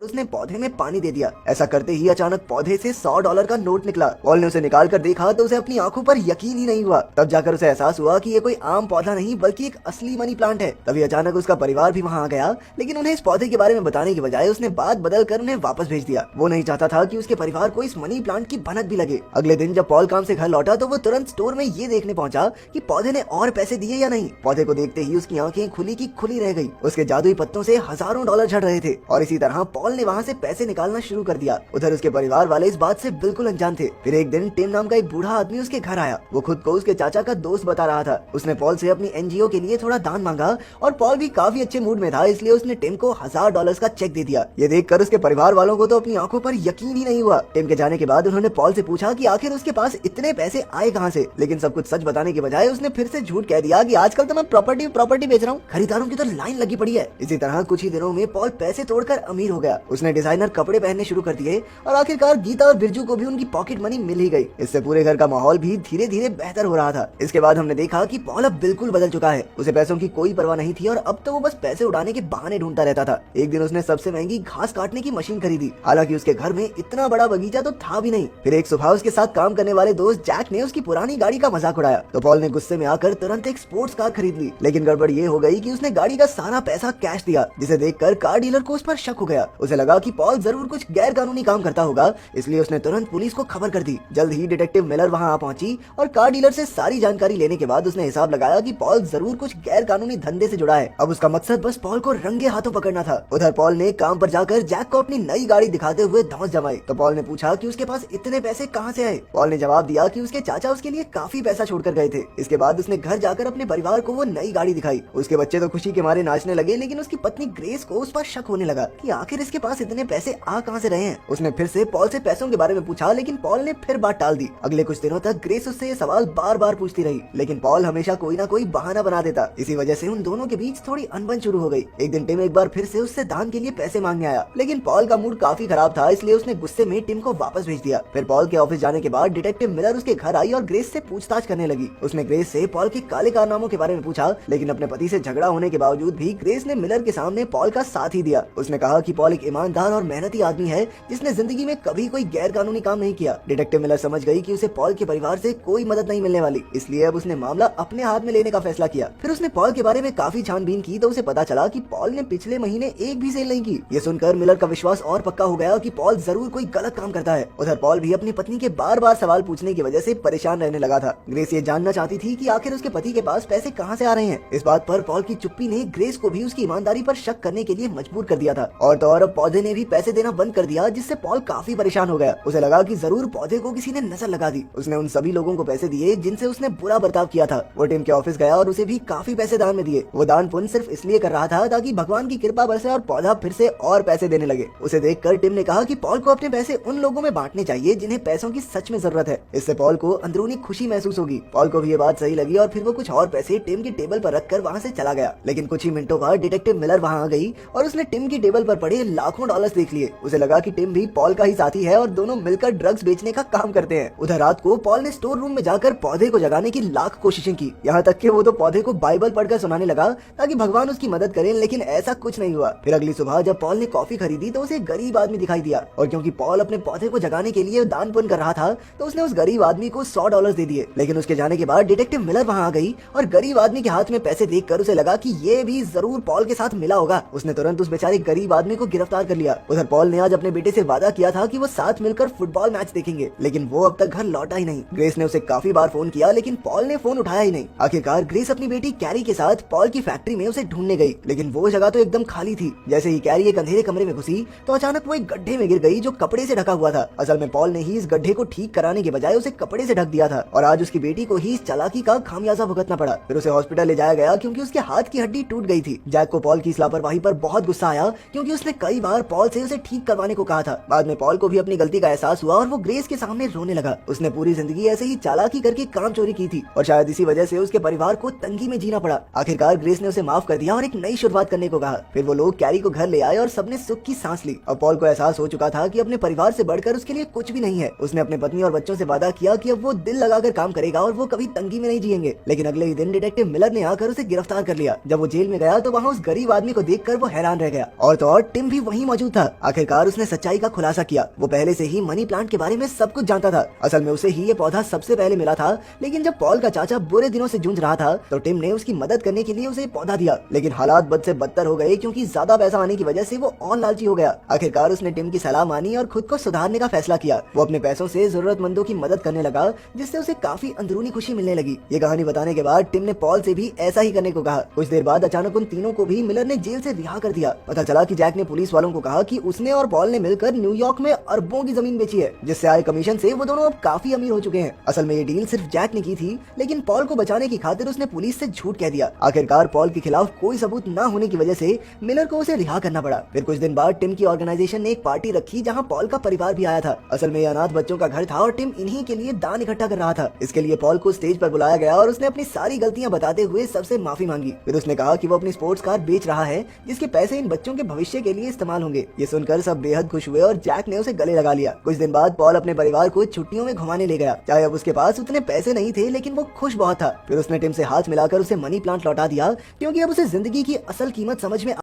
उसने पौधे में पानी दे दिया। ऐसा करते ही अचानक पौधे से $100 का नोट निकला। पॉल ने उसे निकाल कर देखा तो उसे अपनी आंखों पर यकीन ही नहीं हुआ। तब जाकर उसे एहसास हुआ कि ये कोई आम पौधा नहीं बल्कि एक असली मनी प्लांट है। तभी अचानक उसका परिवार भी वहाँ आ गया, लेकिन उन्हें इस पौधे के बारे में बताने की बजाय उसने बात बदल कर उन्हें वापस भेज दिया। वो नहीं चाहता था कि उसके परिवार को इस मनी प्लांट की भनक भी लगे। अगले दिन जब पॉल काम से घर लौटा तो वो तुरंत स्टोर में ये देखने पहुंचा कि पौधे ने और पैसे दिए या नहीं। पौधे को देखते ही उसकी आंखें खुली की खुली रह गई। उसके जादुई पत्तों से हजारों डॉलर झड़ रहे थे और इसी तरह पॉल ने वहाँ से पैसे निकालना शुरू कर दिया। उधर उसके परिवार वाले इस बात से बिल्कुल अनजान थे। फिर एक दिन टिम नाम का एक बूढ़ा आदमी उसके घर आया। वो खुद को उसके चाचा का दोस्त बता रहा था। उसने पॉल से अपनी एनजीओ के लिए थोड़ा दान मांगा और पॉल भी काफी अच्छे मूड में था, इसलिए उसने टिम को $1000 का चेक दे दिया। ये देखकर उसके परिवार वालों को तो अपनी आंखों पर यकीन ही नहीं हुआ। टिम के जाने के बाद उन्होंने पॉल से पूछा कि आखिर उसके पास इतने पैसे आए कहाँ से, लेकिन सब कुछ सच बताने के बजाय उसने फिर से झूठ कह दिया कि आजकल तो मैं प्रॉपर्टी बेच रहा हूँ, खरीदारों की तो लाइन लगी पड़ी है। इसी तरह कुछ ही दिनों में पॉल पैसे तोड़कर अमीर हो गया। उसने डिजाइनर कपड़े पहनने शुरू कर दिए और आखिरकार गीता और बिरजू को भी उनकी पॉकेट मनी मिल ही गई। इससे पूरे घर का माहौल भी धीरे धीरे बेहतर हो रहा था। इसके बाद हमने देखा कि पॉल अब बिल्कुल बदल चुका है। उसे पैसों की कोई परवाह नहीं थी और अब तो वो बस पैसे उड़ाने के बहाने ढूंढता रहता था। एक दिन उसने सबसे महंगी घास काटने की मशीन खरीदी। हालांकि उसके घर में इतना बड़ा बगीचा तो था भी नहीं। फिर एक सुबह उसके साथ काम करने वाले दोस्त जैक ने उसकी पुरानी गाड़ी का मजाक उड़ाया तो पॉल ने गुस्से में आकर तुरंत एक स्पोर्ट्स कार खरीद ली। लेकिन गड़बड़ ये हो गई कि उसने गाड़ी का सारा पैसा कैश दिया, जिसे देखकर कार डीलर को उस पर शक हो गया। उसे लगा कि पॉल जरूर कुछ गैर कानूनी काम करता होगा, इसलिए उसने तुरंत पुलिस को खबर कर दी। जल्द ही डिटेक्टिव मिलर वहां आ पहुंची और कार डीलर से सारी जानकारी लेने के बाद उसने हिसाब लगाया कि पॉल जरूर कुछ गैर कानूनी धंधे से जुड़ा है। अब उसका मकसद बस पॉल को रंगे हाथों पकड़ना था। उधर पॉल ने काम पर जाकर जैक को अपनी नई गाड़ी दिखाते हुए धौंस जमाई तो पॉल ने पूछा कि उसके पास इतने पैसे कहां से आए। पॉल ने जवाब दिया कि उसके चाचा उसके लिए काफी पैसा छोड़कर गए थे। इसके बाद उसने घर जाकर अपने परिवार को वो नई गाड़ी दिखाई। उसके बच्चे तो खुशी के मारे नाचने लगे, लेकिन उसकी पत्नी ग्रेस को उस पर शक होने लगा कि आखिर इसके पास इतने पैसे आ कहां से रहे हैं। उसने फिर से पॉल से पैसों के बारे में पूछा, लेकिन पॉल ने फिर बात टाल दी। अगले कुछ दिनों तक ग्रेस उससे ये सवाल बार बार पूछती रही, लेकिन पॉल हमेशा कोई ना कोई बहाना बना देता। इसी वजह से उन दोनों के बीच थोड़ी अनबन शुरू हो गई। एक दिन टिम एक बार फिर से उससे दान के लिए पैसे मांगने आया, लेकिन पॉल का मूड काफी खराब था, इसलिए उसने गुस्से में टिम को वापस भेज दिया। फिर पॉल के ऑफिस जाने के बाद डिटेक्टिव मिलर उसके घर आई और ग्रेस से पूछताछ करने लगी। उसने ग्रेस से पॉल के काले कारनामों के बारे में पूछा, लेकिन अपने पति से झगड़ा होने के बावजूद भी ग्रेस ने मिलर के सामने पॉल का साथ ही दिया। उसने कहा कि पॉल एक ईमानदार और मेहनती आदमी है जिसने जिंदगी में कभी कोई गैर कानूनी काम नहीं किया। डिटेक्टिव मिलर समझ गई कि उसे पॉल के परिवार से कोई मदद नहीं मिलने वाली, इसलिए अब उसने मामला अपने हाथ में लेने का फैसला किया। फिर उसने पॉल के बारे में काफी छानबीन की तो उसे पता चला कि पॉल ने पिछले महीने एक भी सेल नहीं की। ये सुनकर मिलर का विश्वास और पक्का हो गया कि पॉल जरूर कोई गलत काम करता है। उधर पॉल भी अपनी पत्नी के बार बार सवाल पूछने की वजह से परेशान रहने लगा था। ग्रेस ये जानना चाहती थी कि आखिर उसके पति के पास पैसे कहां से आ रहे हैं। इस बात पर पॉल की चुप्पी ने ग्रेस को भी उसकी ईमानदारी पर शक करने के लिए मजबूर कर दिया था। और तो और अब पौधे ने भी पैसे देना बंद कर दिया, जिससे पॉल काफी परेशान हो गया। उसे लगा कि जरूर पौधे को किसी ने नजर लगा दी। उसने उन सभी लोगों को पैसे दिए जिनसे उसने बुरा बर्ताव किया था। वो टिम के ऑफिस गया और उसे भी काफी पैसे दान में दिए। वो दान पुण्य सिर्फ इसलिए कर रहा था ताकि भगवान की कृपा बरसे और पौधा फिर से और पैसे देने लगे। उसे देखकर टिम ने कहा कि पॉल को अपने पैसे उन लोगों में बांटने चाहिए जिन्हें पैसों की सच में जरूरत है। इससे पॉल को अंदरूनी खुशी महसूस होगी। पॉल को भी ये बात सही लगी और फिर वो कुछ और पैसे टिम की टेबल पर रखकर वहाँ से चला गया। लेकिन कुछ ही मिनटों बाद डिटेक्टिव मिलर वहाँ आ गई और उसने टिम की टेबल पर पड़े लाखों डॉलर्स देख लिए। उसे लगा कि टिम भी पॉल का ही साथी है और दोनों मिलकर ड्रग्स बेचने का काम करते हैं। उधर रात को पॉल ने स्टोर रूम में जाकर पौधे को जगाने की लाख कोशिशें की। यहाँ तक कि वो तो पौधे को बाइबल पढ़कर सुनाने लगा ताकि भगवान उसकी मदद करें, लेकिन ऐसा कुछ नहीं हुआ। फिर अगली सुबह जब पॉल ने कॉफी खरीदी तो उसे गरीब आदमी दिखाई दिया और क्योंकि पॉल अपने पौधे को जगाने के लिए दान पुण्य कर रहा था तो उसने उस गरीब आदमी को $100 दे दिए। लेकिन उसके जाने के बाद डिटेक्टिव मिलर वहाँ आ गई और गरीब आदमी के हाथ में पैसे देखकर उसे लगा कि ये भी जरूर पॉल के साथ मिला होगा। उसने तुरंत उस बेचारे गरीब आदमी को गिरफ्तार कर लिया। उधर पॉल ने आज अपने बेटे से वादा किया था कि वो साथ मिलकर फुटबॉल मैच देखेंगे, लेकिन वो अब तक घर लौटा ही नहीं। ग्रेस ने उसे काफी बार फोन किया, लेकिन पॉल ने फोन उठाया ही नहीं। आखिरकार ग्रेस अपनी बेटी कैरी के साथ पॉल की फैक्ट्री में उसे ढूंढने गई, लेकिन वो जगह तो एकदम खाली थी। जैसे ही कैरी एक अंधेरे कमरे में घुसी तो अचानक वो एक गड्ढे में गिर गई जो कपड़े से ढका हुआ था। असल में पॉल ने ही इस गड्ढे को ठीक कराने के बजाय उसे कपड़े से ढक दिया था और आज उसकी बेटी को ही इस चालाकी का खामियाजा भुगतना पड़ा। फिर उसे हॉस्पिटल ले जाया गया क्योंकि उसके हाथ की हड्डी टूट गई थी। जैक को पॉल की इस लापरवाही पर बहुत गुस्सा आया क्योंकि उसने कई बार पॉल से उसे ठीक करवाने को कहा था। बाद में पॉल को भी अपनी गलती का एहसास हुआ और वो ग्रेस के सामने रोने लगा। उसने पूरी जिंदगी ऐसे ही चालाकी करके काम चोरी की थी और शायद इसी वजह से उसके परिवार को तंगी में जीना पड़ा। आखिरकार ग्रेस ने उसे माफ कर दिया और एक नई शुरुआत करने को कहा। फिर वो लोग कैरी को घर ले आए और सबने सुख की सांस ली। अब पॉल को एहसास हो चुका था कि अपने परिवार से बढ़कर उसके लिए कुछ भी नहीं है। उसने अपने पत्नी और बच्चों से वादा किया कि अब वो दिल लगाकर काम करेगा और वो कभी तंगी में नहीं जिएंगे। लेकिन अगले ही दिन डिटेक्टिव मिलर ने आकर उसे गिरफ्तार कर लिया। जब वो जेल में गया तो वहाँ उस गरीब आदमी को देखकर वो हैरान रह गया और तो और टिम भी वहीं मौजूद था। आखिरकार उसने सच्चाई का खुलासा किया। वो पहले से ही मनी प्लांट के बारे में सब कुछ जानता था। असल में उसे ही ये पौधा सबसे पहले मिला था, लेकिन जब पॉल का चाचा बुरे दिनों से जूझ रहा था तो टिम ने उसकी मदद करने के लिए उसे पौधा दिया। लेकिन हालात बद से बदतर हो गए क्योंकि ज्यादा पैसा आने की वजह से वो और लालची हो गया। आखिरकार उसने टिम की सलाह मानी और खुद को सुधारने का फैसला किया। वो अपने पैसों से जरूरतमंदों की मदद करने लगा, जिससे उसे काफी अंदरूनी खुशी मिलने लगी। ये कहानी बताने के बाद टिम ने पॉल से भी ऐसा ही करने को कहा। कुछ देर बाद अचानक उन तीनों को भी मिलर ने जेल से रिहा कर दिया। पता चला कि जैक ने पुलिस वालों को कहा कि उसने और पॉल ने मिलकर न्यूयॉर्क में अरबों की जमीन बेची है, जिससे आए कमीशन से वो दोनों अब काफी अमीर हो चुके हैं। असल में ये डील सिर्फ जैक ने की थी, लेकिन पॉल को बचाने की खातिर उसने पुलिस से झूठ कह दिया। आखिरकार पॉल के खिलाफ कोई सबूत न होने की वजह से मिलर को उसे रिहा करना पड़ा। फिर कुछ दिन बाद टिम की ऑर्गेनाइजेशन ने एक पार्टी रखी जहाँ पॉल का परिवार भी आया था। असल में अनाथ बच्चों का घर था और टिम इन्हीं के लिए दान इकट्ठा कर रहा था। इसके लिए पॉल को स्टेज पर बुलाया गया और उसने अपनी सारी गलतियां बताते हुए सबसे माफी मांगी। फिर उसने कहा कि वो अपनी स्पोर्ट्स कार बेच रहा है, जिसके पैसे इन बच्चों के भविष्य के लिए इस्तेमाल होंगे। ये सुनकर सब बेहद खुश हुए और जैक ने उसे गले लगा लिया। कुछ दिन बाद पॉल अपने परिवार को छुट्टियों में घुमाने ले गया। चाहे अब उसके पास उतने पैसे नहीं थे, लेकिन वो खुश बहुत था। फिर उसने टिम से हाथ मिलाकर उसे मनी प्लांट लौटा दिया, क्योंकि अब उसे जिंदगी की असल कीमत समझ में